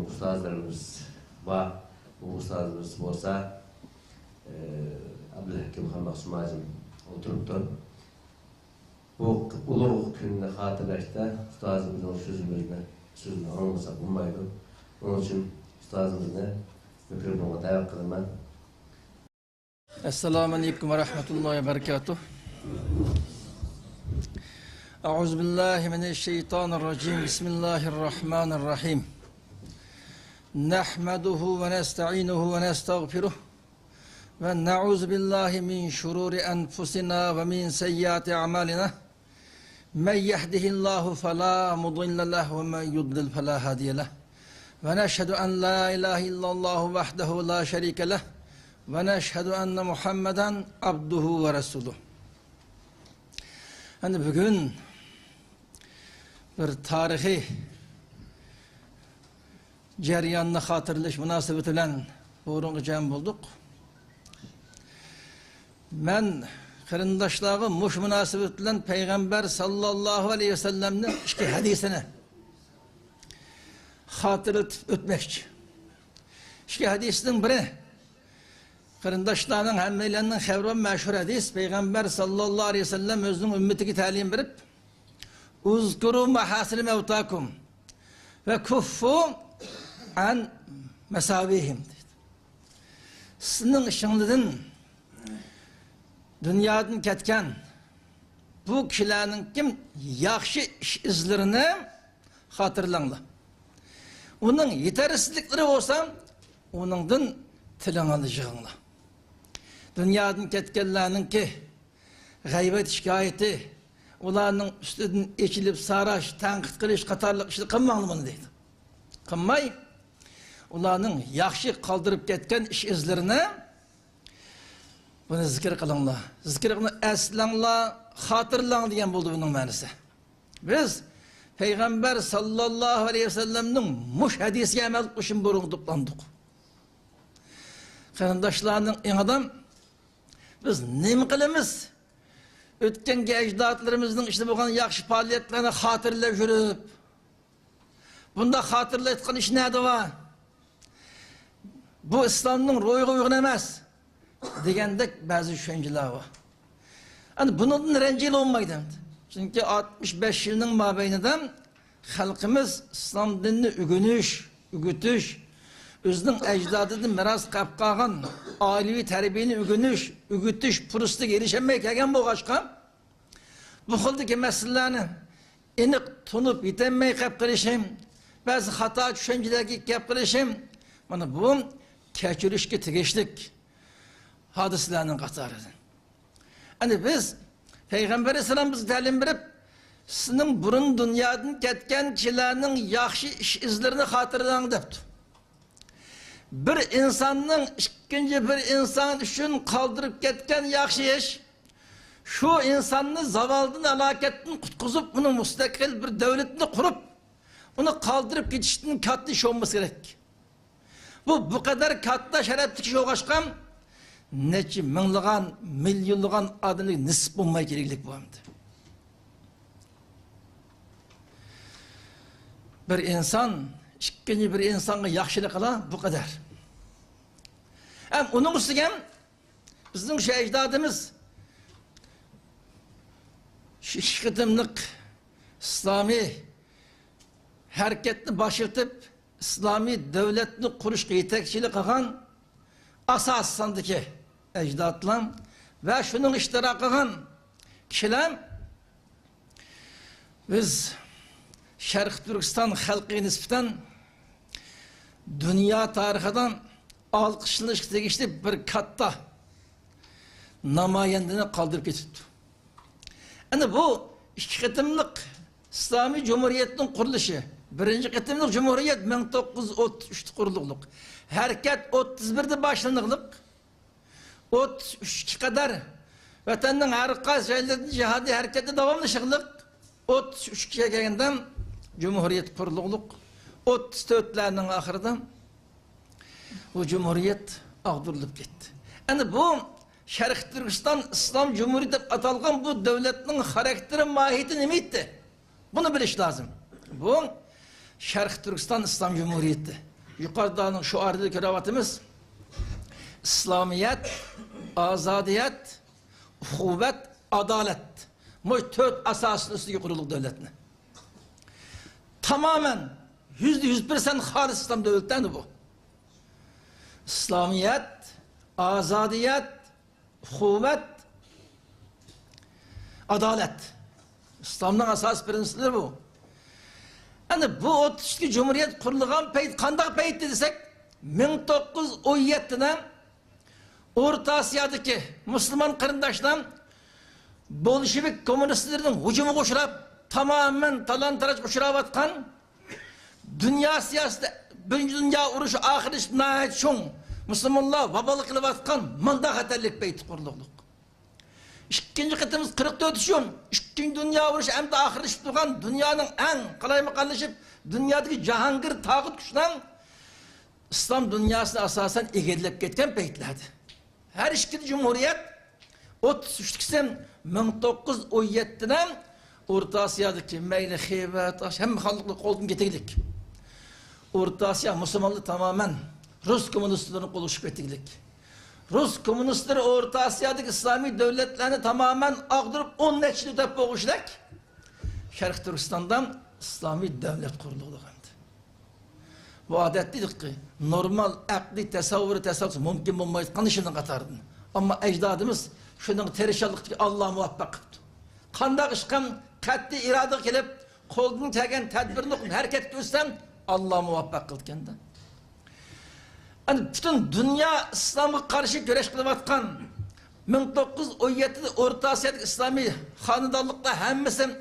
ustazlarımız var. Bu ustazlarımız olsa Abdülhakim Han Maksumaz'ın oturuptu. Bu ulu gününü hatırlaşta ustazımızın sözünü anılmasak bulmaydı. Onun için ustazımızı mikrofona davet kılınman. Esselamu Aleyküm ve Rahmetullahi ve Berekatuh. Euzubillahimineşşeytanirracim. Bismillahirrahmanirrahim. Nahmeduhu ve nesta'inuhu ve nestağfiruh. Ve na'udzu billahi min şururi enfusina ve min seyyiati a'malina. Men yehdihillahu fela mudille lehu ve men yudlil fela hadiye lehu. Ve neşhedü en la ilahe illallah vahdehu la şerike lehu. Ve neşhedü enne Muhammeden abduhu ve resuluh. Hani bugün bir tarihi cereyanını hatırlaş münasebeti bilen uğruna cem bulduk. Ben kırındaşlığı muş münasebeti bilen Peygamber sallallahu aleyhi ve sellem'nin iki hadisini hatırlatıp ötmekçi. İki hadisinin biri kırındaşlarının hemmelerinin xevran meşhur hadis Peygamber sallallahu aleyhi ve sellem özünün ümmetiki talim verip uzkuru mahasili mevtakum ve kuffu an mesavihim dedi. Sizin ışınlıdın dünyadan ketken bu kişilerin kim yaxşı iş izlerini hatırlanla. Onun yetersizlikleri olsa onundan tilin alacağınla. Dünyadan ketkenlerinin ki gaybet şikayeti ularının üstünden içilip saraş, tenkit kılış, katarlık işini kılmağını bunu deydi. Kılmay, ularının yaxşı kaldırıp ketken iş izlerini bunu zikir kılınla. Zikir kılınla, eslanla, hatırlan diyen buldu bunun manisi. Biz Peygamber sallallahu aleyhi ve sellem'nin muş hadisi emel kuşun burun toplandık. Kırındaşlarının en adam biz ne kılımız? Ötkenki ecdatlarımızın işte bu yaxşı faaliyetlerini hatırlayıp jürüp bunda hatırlayıtkan iş neydi var? Bu İslam'ın ruhu uygun emez degende bazı düşünceler var. Yani bunun rencil olmaydı. Çünkü 65 yılının mabeyninden halkımız İslam dinini ügütüş, özünün ecdadıdın miras kapqağın, ailevi terbiyeni ügütüş, pürüstü gelişemeyi kegen bu kaçkan. Bu xildiki meselelerini enik tunup yetenmeyi kapqırışım, bazı hata düşüncelerki kapqırışım, bana bu keçirişki tigişlik hadislerinin qatarıdır. Yani biz Peygamber Aleyhisselam'ımızı talim verip sizin burun dünyadan ketken kişilerinin yaxşı iş izlerini hatırlayın depti. Bir insanın ikinci bir insan için kaldırıp ketken yaxşı iş, şu insanını zavaldan alaketten kutkuzup bunu müstakil bir devletini kurup onu kaldırıp geçişinin katlı iş olması gerek. Bu kadar katlı şerefli kişi olgaçkan neçe minliğen, milyonluğan adını nisip olmaya gereklik bu hamdi. Bir insan, ikinci bir insana yaxşılık kıla bu kadar. Hem onun üstüne bizim şu ecdadımız şişkitimlik İslami hareketini başlatıp İslami devletini kuruşka yetekçilik kılan asas sandıki ecdatlan ve şunun iştirak kılan kişiler biz Şerq Türkistan halkı nispeten dünya tarihinden alkışlanış tegişli bir katta namayendini kaldırıp getirdi. Yani bu iki kıtımlık İslami Cumhuriyet'in kuruluşu. Birinci kıtımlık Cumhuriyet 1933'te kurulukluk. Hareket 31'de başlanıklık. 33 kadar vatanın harika şeylerinin cihadi hareketi devamlışıklık. 33'e gelenden Cumhuriyet kurulukluk. 34'lerinin ahırdan bu Cumhuriyet ağdırılıp gitti. Yani bu Şerq Türkistan İslam Cumhuriyeti atalgan bu devletin karakteri mahiyeti nemeydi. Bunu biliş lazım. Bu Şerq Türkistan İslam Cumhuriyeti. yukarıdan şu ardındaki kravatımız İslamiyet, azadiyet, uhuvvet, adalet. Bu 4 asasın üstüne kuruluk devletine. Tamamen %100% halis İslam devletten bu. İslamiyet, azadiyet, uhuvvet, adalet. İslam'ın asas prensipleri bu. Yani bu 32 Cumhuriyet kurulgan peyt, kandak peyt desek 1917'den Orta Asya'daki Müslüman kırındaştan Bolşevik komünistlerin hücumu koşurap tamamen talan-taraj koşurap atkan dünya siyaseti Birinci Dünya Uruşu ahiriş nahit şun Müslümanlar vabalık kılıp atkan manda haterlik beyti kurulukluk. İkinci kıtımız 44 yıl. İkinci Dünya Uruşu hem de ahiriş tutan dünyanın en kalaymakallaşıp dünyadaki Cahangir tağut kuşundan İslam dünyasına asasen egedilip ketken beytlerdi. Her iki Cumhuriyet 33'lüksen 1917'den Orta Asya'daki meyli, Xivət, hem halklık oldun getirdik. Orta Asya Müslümanlığı tamamen Rus komünistlerini koluşup getirdik. Rus komünistleri Orta Asya'daki İslami devletlerini tamamen ağdırıp 10 neçli de boğuştuk. Şerq Türkistan'dan İslami devlet kuruldu. Bu adetliydik ki normal akli tesavvuru mümkün bulmayız. Kanışını katardın. Ama ecdadımız şunun terişallık Allah muvaffak kıldı. Kandak ışkan katli irade gelip kolunu tegen tedbirini okun. Hareket göstersen Allah muvaffak kıldı kendi. Yani bütün dünya İslam'a karşı güreş kılıp atkan 1917'de Orta Asya'daki İslami hanıdallıkta hemmesi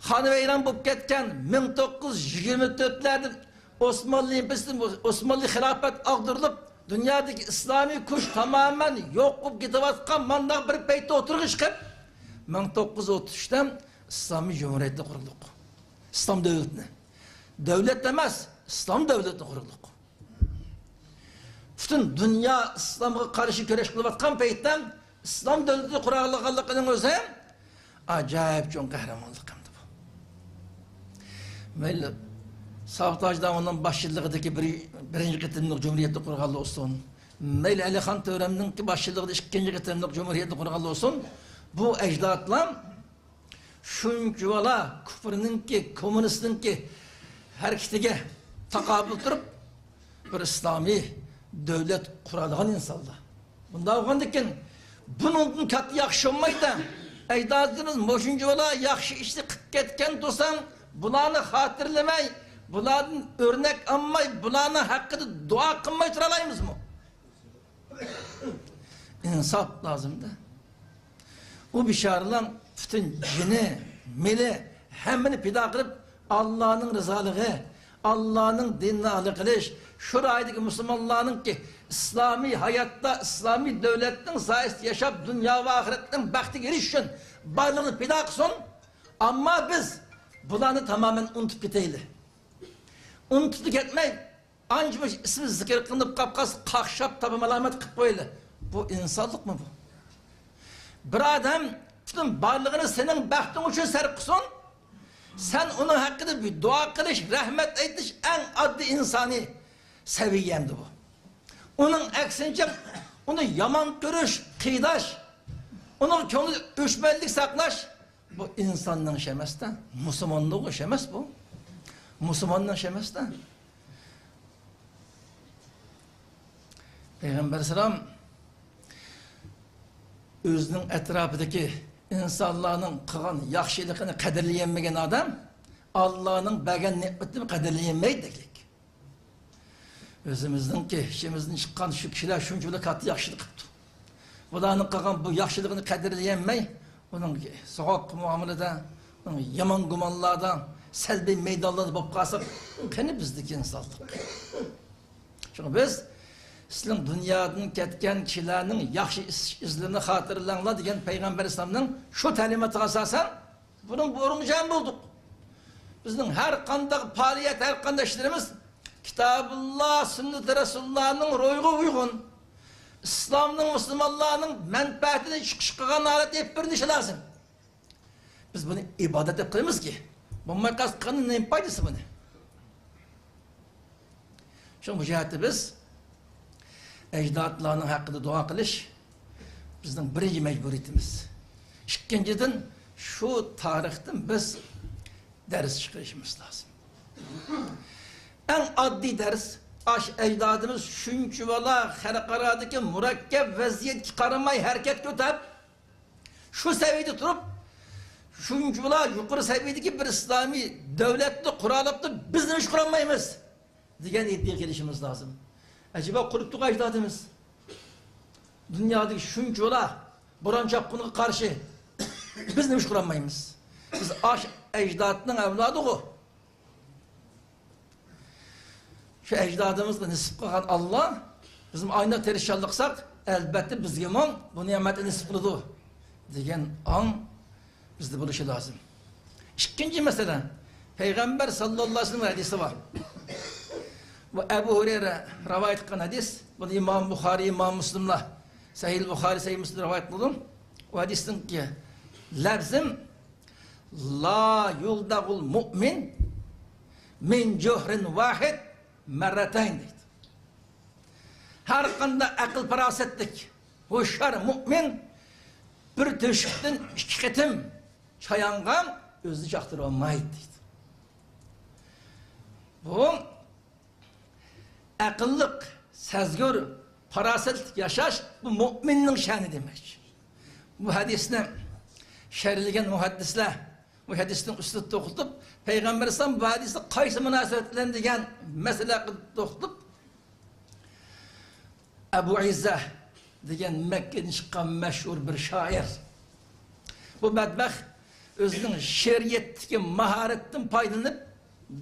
hanı veyran bulup ketken 1924'lerde Osmanlı hilafet ağdırılıp dünyadaki İslami kuş tamamen yok olup gidip atkan mandak bir beyte oturmuş ki 1933'ten İslami Cumhuriyeti kurulduk. İslam devletine. Devlet demez, İslam devletine kurulduk. Bütün dünya İslam'a karşı güreş kılıp atkan beytten İslam devleti kurallıklarının özü acayip çok kahramanlık hamdı bu. Böyle Sabotajdan onun başçılığındaki birinci kıtımlık Cumhuriyeti kurgalı olsun. Meyli Alihan Tövrem'nin ki başçılığında ikinci kıtımlık Cumhuriyeti kurgalı olsun. Bu ecdatla şuncu vala küfrünün ki, komünistin ki hareketine takabül durup bir İslami devlet kuralığın insanlar. Bunda oğandıkken bunun katı yakşı olmaydı. Ecdadımız moşuncu vala yakşı işte kıt ketken dursan bunları hatırlamay. Bunların örnek almay, bunların hakkında dua kılmay turalayımız mı? İnsaf lazım da. O bişarılan bütün cini, mili, hemini pida kılıp Allah'ın rızalığı, Allah'ın dinine alıkılış, şuraydaki Müslümanların ki İslami hayatta, İslami devletin sayesinde yaşap dünya ve ahiretten baktı girişin, varlığını pida kılsın ama biz bunları tamamen unutup giteyli. Unutulduk etmeyin. Ancak ismi zikir kılınıp kapkas kakşap tabi melamet kıp böyle. Bu insanlık mı bu? Bir adam bütün varlığını senin bahtın için serpkısın. Sen onun hakkında bir dua kılış, rahmet ediş en adli insani seviyemdi bu. Onun eksince onu yaman görüş, kıydaş, onun konu üçmellik saklaş. Bu insanlığın şemezden, Müslümanlığın şemez bu. Müslümanlığın şemezden. Peygamber Selam özünün etrafındaki insanların kılan yakşılığını kaderleyemmeyen adam Allah'ın bəgən nimetini kaderleyemeydik. Özümüzün ki, işimizden çıkan şu kişiler şunca katı yakşılık yaptı. Bunların kılan bu yakşılığını kaderleyemey, onun soğuk muamelede, onun yaman gumanlardan, selbi meydanlarda bop kalsak, kene bizdeki insanlık. Çünkü biz İslam dünyanın ketken kişilerinin yakşı izlerini hatırlanla diyen Peygamber İslam'ın şu talimatı asasen bunun borunacağını bulduk. Bizim her kanda faaliyet, her kanda işlerimiz Kitabullah, Sünnet-i Resulullah'ın royuna uygun. İslam'ın, Müslümanlığının menfaatini çıkışkıgan alet hep bir işi lazım. Biz bunu ibadet yapıyoruz ki. Bu makas kanın neyin paydası bunu? Şu mücahidi biz ecdatlarının hakkında dua kılış bizden birinci mecburiyetimiz. İkinciden şu tarihten biz ders çıkarışımız lazım. En addi ders ecdadımız şuncu vala halkaradaki murakkep vaziyet çıkarmayı hareket götürüp şu seviyede durup şuncu vala yukarı seviyedeki bir İslami devletli kuralıptı biz de hiç kuramayız diyen iddiaya gelişimiz lazım. Acaba kuruttuk ecdadımız dünyadaki şuncu vala buran çapkınlığa karşı biz de hiç kuramayız. Biz ecdadının evladı o. Şu ecdadımızla nisip kılan Allah bizim ayna terişanlıksak elbette bizge mon bu nimeti nisip kıldı diyen an bizde buluşu lazım. İkinci mesele Peygamber sallallahu aleyhi ve sellem hadisi var. Bu Ebu Hureyre rivayet ettiğin hadis. Bunu İmam Bukhari, İmam Müslim'le Sahih Bukhari, Sahih Müslim rivayet kıldım. O hadisin ki lafzım la yuldagul mu'min min cuhrin vahid merreteyn deydi. Her kanda akıl parasetlik hoşar mümin bir döşükten iki ketim çayangan özü çaktır olmaydı deydi. Bu akıllık, sezgör, parasetlik yaşaş bu müminin şanı demek. Bu hadisine şerhligen muhaddisler bu hadisini üstüde okutup Peygamber Aleyhisselam bu hadisi kaysı münasebetlen degan mesele okutup Ebu İzzah degan Mekke'den çıkan meşhur bir şair bu bedbaht özünün şeriyetteki maharetten paylanıp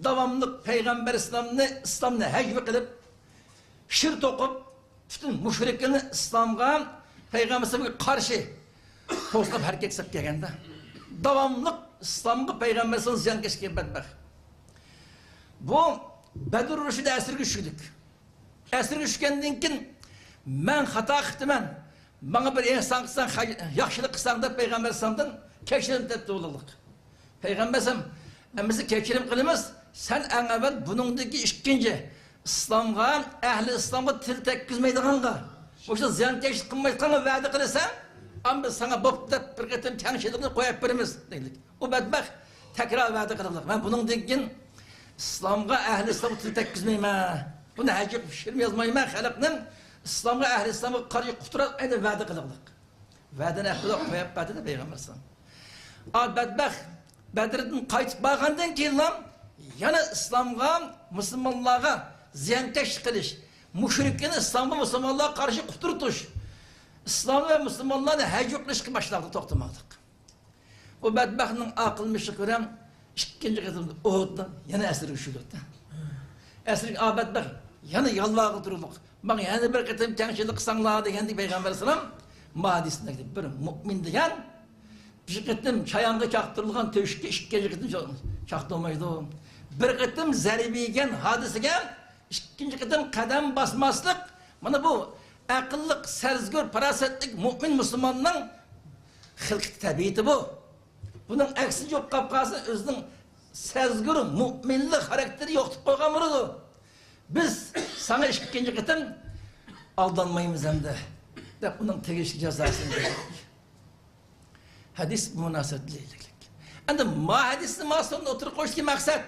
davamlı Peygamber İslam'ını hecve kılıp şiir okup bütün müşriklerini İslam'a Peygamber Aleyhisselam'a karşı toslap hareket sık gelgende davamlı İslam'ı Peygamber Aleyhisselam ziyan keşke bedbaht. Bu Bedir Rüşü'de esir güçlüdük. Esir güçlükendiğin kin men hata kıhtımen bana bir insan kısan, yakşılık kısan da Peygamber Aleyhisselam'dan keşirim tepti olurluk. Peygamber Aleyhisselam bizi keşirim kılımız sen en evvel bunundaki ikinci İslam'a, ehli İslam'a til tekkizmeydiğinga boşta ziyan keşirik kılmaydığinga vədi kılırsan ama sana bopta bir ketim tenşidini koyup birimiz dedik. O bedbaht tekrar vədi kılırlık. Ben bunun dekin İslam'a, ehli İslam'a til tekkizmeyme. Bunu hacip şirim yazmayma halkının İslam'a, ehli İslam'a karşı kuturak edip vədi kılırlık. Vədini ehli koyup vədi de Peygamber Aleyhisselam. Al bedbaht Bedir'den kayıt bağından keyin lan yana İslam'a, Müslümanlığa ziyankeş kılış, müşriklerin İslam'a, Müslümanlığa karşı kuturtuş, İslam ve Müslümanlığa da hecuklaşık başladı toktamadık. O bedbahtının akılmışlık veren ikinci kızımda Uhud'da yana esir üşüdük. Esir bedbaht yana yalvağı duruluk. Bak yani bir kıtım tenşilik sanlığa degendi Peygamber Aleyhisselam mahadisinde gidip bir mümin diyen bir kıtım çayanda çaktırılgan tövşükte ikinci kıtım çaktırmaydı. Bir kıtım zeribiyken hadisegen ikinci kıtım kadem basmaslık bana bu akıllık, serzgör, parasetlik mümin Müslümanın hılkı tabiiti bu. Bunun aksi yok kapkası özünün serzgör, müminlik karakteri yoktu koygan burudu. Biz sana ikinci kıtım aldanmayımız hem de bunun tegişli cezasını verirdik. Hadis münasebetlilik. Yani hadisini sonunda oturup koştu maksat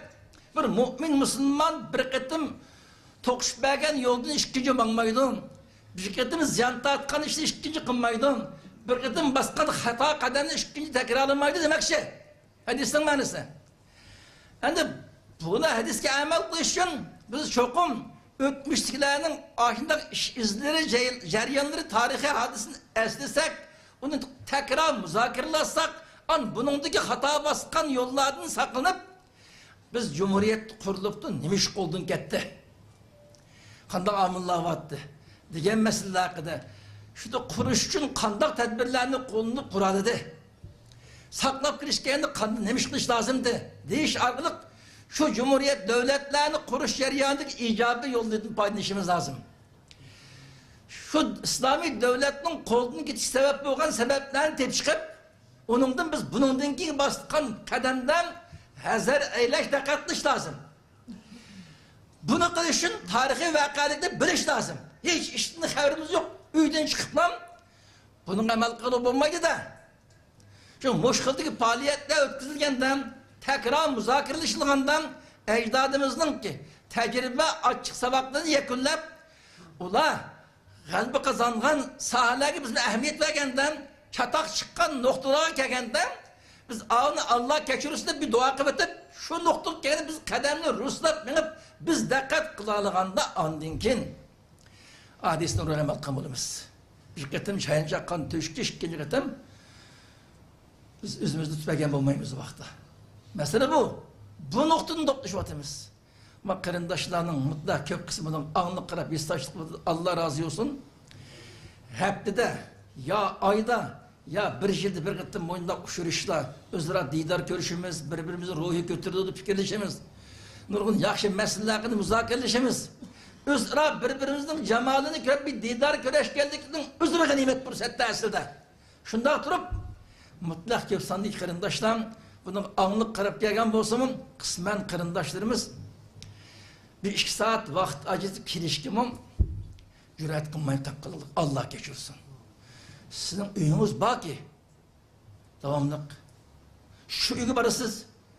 bir mümin Müslüman bir kıtım tokuşup bergen yoldan ikinci bakmaydın. Bir kıtım ziyan tartkan işte ikinci kılmaydın. Bir kıtım baskan hata kadarını ikinci tekrarlamaydı demek şey. Hadisin manası. Yani buna hadiske amel kılışın biz çokum ötmüşlüklerinin ahinde izleri, ceryanları, tarihi hadisini eslesek onu tekrar müzakerelasak bunundaki hata baskan yollardan saklanıp biz Cumhuriyet kuruluptu nimiş oldun gitti. Kandak amullah vattı. Diyen mesele hakkında şurada kuruş için kandak tedbirlerini kolunu kuradı. Saklap girişkeninde kandak nimiş kılış lazımdı. Değiş arkalık şu Cumhuriyet devletlerini kuruş yeryanındaki icabı yollarını paylaşmamız lazım. Şu İslami devletinin kolunu gitiş sebep olan sebeplerini tepşikip onundan biz bunundan ki baskan kademden hazır eyleş dikkatlış lazım. Bunu qilish uchun tarixiy voqealikni bilish lazım. Hiç işinden haberimiz yok. Uydan çıkıplam. Bunun amal qilib bo'lmaydi-da. Şu mushkildagi faaliyetler ötkazilgandan, tekrar muzokiralashilgandan ecdadımızın ki tecrübe açık sabaklarını yakunlab, ular g'alaba qozongan sohalarga bizga ahamiyat bergandan, chatoq chiqqan nuqtalarga kelgandan, biz onu Allah kechirsin deb bir duo qilib o'tib, shu nuqtaga kelib biz qadamni ruslab minib, biz diqqat qila olganda ondan keyin hadisni o'rganib qolamiz. Bir qatam chayin chaqqan to'shga ikkinchi qatam biz o'zimizni tutmagan bo'lmaymiz bu vaqtda. Masala bu. Bu nuqtani to'qnashyapmiz. Ama qarindoshlarning mutlaq ko'p qismining ongni qarab esdashlik Allah razı olsun. Haftada ya ayda ya bir yilda bir qatam mo'ynda ushirishlar, o'zaro diydor ko'rishimiz, bir-birimizni ruhiy ko'tarib fikrlashimiz, nurg'un yaxshi masalalarni muzokiralashimiz, o'zaro bir-birimizning jamolini ko'rib bir diydor ko'rishganlikning o'zaro g'animat fursatda aslida. Shunda turib mutlaq ko'p sonli qarindoshlar bunun anlık qarab kelgan bo'lsa-mu, qisman qarindoshlarimiz bir 2 saat vaqt ajizib kelishgimi jur'at qilmay taqqilik. Allah kechirsin. Sizin uyingiz borki, davomli shu uyga borasiz,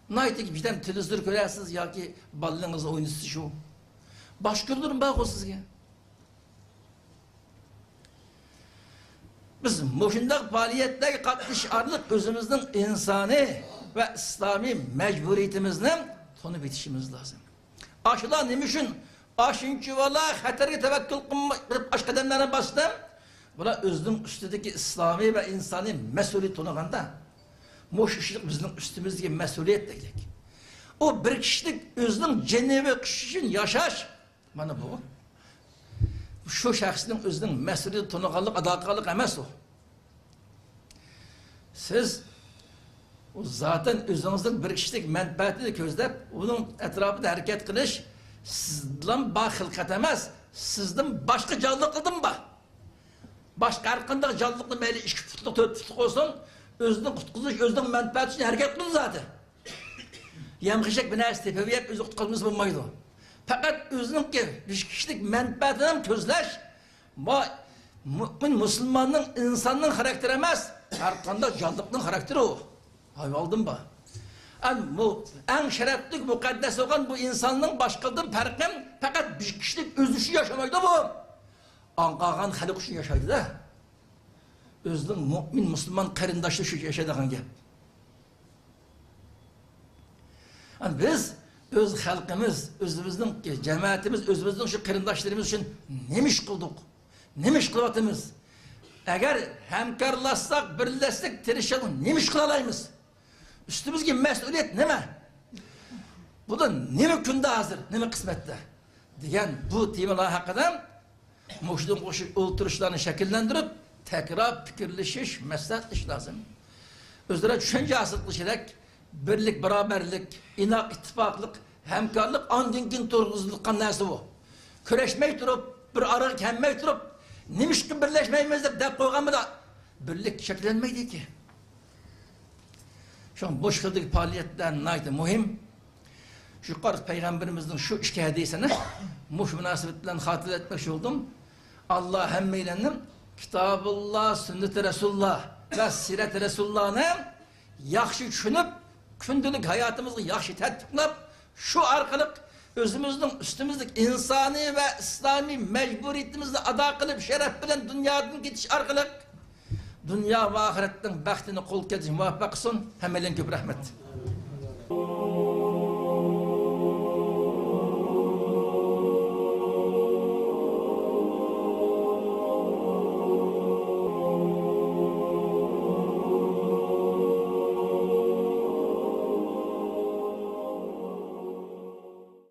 naytiki birdan televizor ko'rasiz yoki bolalarningiz o'ynaysiz shu. Boshqalardan bor sizga. Biz mushundaq faaliyetlarga qatnashishlik o'zimizning insoniy ve İslami mecburiyetimizni tanıp yetişimiz lazım. Aşılar nima uchun? Aşınçı valla xatarga tevekkül qilib aş qadamlarına bastım. Bular o'zining ustidagi islomiy ve insani mas'uliyat taniganda, mushishlik bizning üstümüzdeki mas'uliyat dedik. O bir kishilik o'zining cennevi kişinin yaşaş, mana bu. Şu şahsning o'zining mas'uliyat taniganlik, ado qilganlik emas o. Siz o zaten o'zingizning bir kishilik manfaatini ko'zlab, uning etrafida harakat qilish sizdan baxilqat emas, sizdan boshqa jonliqdan bor. Boshqa har qanday jonliqni mayli 2 futlik, 4 futlik olsin, o'zini qutqizish, o'zining manfaati uchun harakat qiladi zaten. Yamg'ishak bir narsa tepib, o'zi qutqazimiz bo'lmaydi. Faqat o'zining bir kishilik manfaatini ko'zlash, mu'min musulmonning insonning xarakteri emas, har qanday jonliqning xarakteri o. Hayvaldım ba. Bu en şerefli, mukaddes olan bu insanın başkadan farkım fakat bir kişilik özüşü yaşamaydı bu. Anqağan halik üçün yaşaydı da. Özünün mümin, Müslüman qarindaşı şu yaşadığın gap. Yani biz öz halkımız, özümüzün cemaatimiz, özümüzün şu qarindaşlarımız için nemiş kıldık? Nemiş kılatımız? Eğer hemkarlaşsak, birleşsek, tirişalım, nemiş kılalayımız? Üstümüzdeki mesuliyet ne mi? Bu da ne mümkünde hazır, ne mi kısmette? Diyen bu temalar hakkında muşdun oturuşlarını şekillendirip tekrar fikirleşiş, mesleğetleş lazım. Özlere düşünce asıklaşarak birlik, beraberlik, inak, ittifaklık, hemkarlık, andinkin turguzlukkan nesi bu? Köreşmek durup, bir ara kenmek durup, nemiş ki birleşmeyimizde dep koygan mı da birlik şekillenmeydi ki. Şu an boş kıldık faaliyetler neydi mühim? Şu qarz peygamberimizin şu iki hadisini muş münasebetle hatırla etmek oldum. Allah hemmeylenim Kitabullah, Sünnet-i Resulullah ve Siret-i Resulullah'ını yaxşı düşünüp, gündelik hayatımızı yaxşı tatbiklap, şu arkalık özümüzün üstümüzdeki insani ve İslami mecburiyetimizi ada kılıp şeref bilen dünyadan gidiş arkalık dünya ve ahiretten bəxtini kol kedici muvaffak olsun. Hemelen köp rahmet.